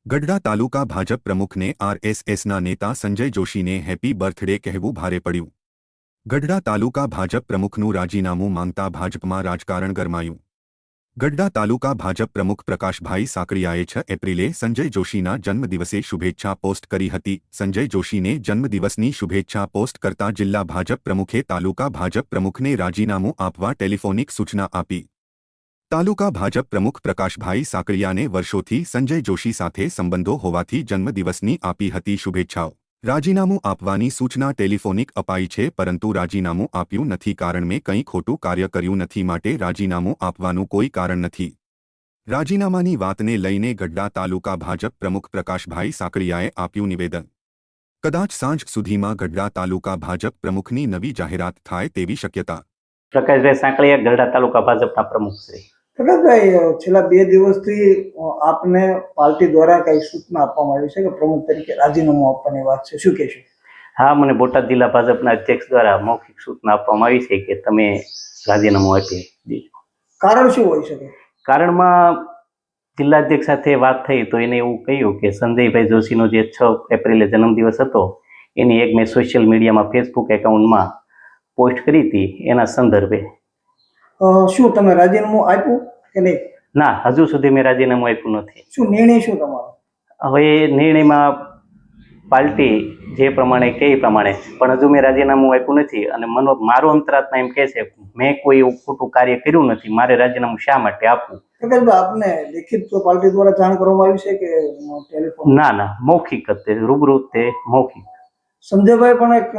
ગઢડા તાલુકા ભાજપ પ્રમુખને આરએસએસના નેતા Sanjay જોશીને happy birthday કહેવું ભારે પડ્યું। ગઢડા તાલુકા ભાજપ પ્રમુખનું રાજીનામું માંગતા ભાજપમાં રાજકારણ ગરમાયું। ગઢડા તાલુકા ભાજપ પ્રમુખ પ્રકાશભાઈ સાકળિયાએ 6 એપ્રિલે સંજય જોશીના જન્મદિવસે શુભેચ્છા પોસ્ટ કરી હતી। સંજય જોશીને જન્મદિવસની શુભેચ્છા પોસ્ટ કરતા જિલ્લા ભાજપ પ્રમુખે તાલુકા ભાજપ પ્રમુખને રાજીનામું આપવા ટેલિફોનિક સૂચના આપી। તાલુકા ભાજપ પ્રમુખ પ્રકાશભાઈ સાકળિયાને વર્ષોથી સંજય જોશી સાથે સંબંધો હોવાથી જન્મદિવસની આપી હતી શુભેચ્છાઓ। રાજીનામું આપવાની સૂચના ટેલિફોનિક અપાઈ છે, પરંતુ રાજીનામું આપ્યું નથી કારણ મેં કંઈ ખોટું કાર્ય કર્યું નથી, માટે રાજીનામું આપવાનું કોઈ કારણ નથી। રાજીનામાની વાતને લઈને ગઢડા તાલુકા ભાજપ પ્રમુખ પ્રકાશભાઈ સાકળિયાએ આપ્યું નિવેદન। કદાચ સાંજ સુધીમાં ગઢડા તાલુકા ભાજપ પ્રમુખની નવી જાહેરાત થાય તેવી શક્યતા। પ્રકાશભાઈ સાંકળિયા ગઢડા તાલુકા ભાજપના પ્રમુખ છે। પ્રકાશભાઈ, છેલ્લા 2 દિવસથી આપને પાર્ટી દ્વારા કઈ સૂચના આપવામાં આવી છે કે પ્રમુખ તરીકે રાજીનામું આપવાની વાત છે, શું કહેશો? હા, મને બોટાદ જિલ્લા ભાજપના અધ્યક્ષ દ્વારા મૌખિક સૂચના આપવામાં આવી છે કે તમે રાજીનામું આપી દેજો। કારણ શું હોઈ શકે? કારણમાં જિલ્લા અધ્યક્ષ સાથે વાત થઈ તો એને એવું કહ્યું કે સંજયભાઈ જોશીનો જે 6 એપ્રિલે જન્મદિવસ હતો એની એક મેં સોશિયલ મીડિયામાં ફેસબુક એકાઉન્ટમાં પોસ્ટ કરી હતી, એના સંદર્ભે। શું તમે રાજીનામું આપ્યું કે નહીં? ના, હજુ સુધી મેં રાજીનામું આપ્યું નથી। શું નિર્ણય શું તમારો? હવે નિર્ણયમાં પાર્ટી જે પ્રમાણે કહે એ પ્રમાણે, પણ હજુ મેં રાજીનામું આપ્યું નથી અને મારો અંતરાત્મા એમ કહે છે મેં કોઈ એવું ખોટું કાર્ય કર્યું નથી, મારે રાજીનામું શા માટે આપવું? પ્રકાશભાઈ, આપને લિખિત પાર્ટી દ્વારા જાણ કરવામાં આવી છે કે ટેલિફોન? ના ના, મૌખિક જ તે, રૂબરૂ તે મૌખિક। સંજયભાઈ પણ એક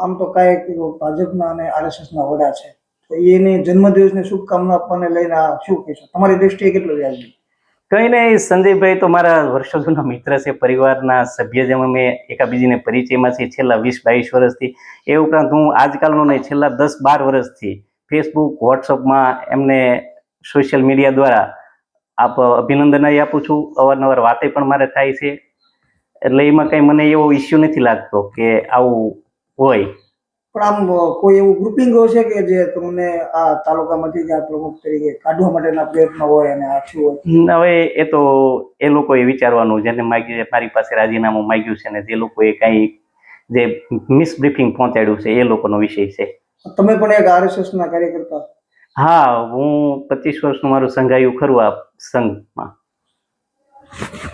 આમ તો કાંઈક ભાજપના અને આરએસએસના વડા છે, તો એને જન્મદિવસની શુભકામના આપવાને લઈને શું કહેશો? તમારી દ્રષ્ટિએ કેટલું વ્યાજબી? કંઈ નહીં, સંજયભાઈ તો મારા વર્ષો જૂના મિત્ર છે, પરિવારના સભ્ય જેમ અમે એકાબીજીને પરિચયમાં છીએ છેલ્લા 20-22 વર્ષથી। એ ઉપરાંત હું આજકાલનો નહીં, છેલ્લા 10-12 વર્ષથી ફેસબુક, વોટ્સઅપમાં એમને સોશિયલ મીડિયા દ્વારા અભિનંદન આપું છું, અવારનવાર વાતે પણ મારે થાય છે, એટલે એમાં કંઈ મને એવો ઇસ્યુ નથી લાગતો કે આવું હોય। પણ આમ કોઈ એવું ગ્રુપિંગ હશે કે જે તમને આ તાલુકામાંથી જ આ પ્રમુખ તરીકે કાઢવા માટેના પ્રયત્ન હોય અને આછું હોય? હવે એ તો એ લોકોએ વિચારવાનું, જેને મારી પાસે રાજીનામું માંગ્યું છે ને જે લોકોએ કાંઈ જે મિસબ્રીફિંગ પહોંચાડ્યું છે એ લોકોનો વિષય છે। તમે પણ એક આરએસએસના કાર્યકર્તા? હા, હું 25 વર્ષનું મારું સંઘાયું ખરું આ સંઘમાં।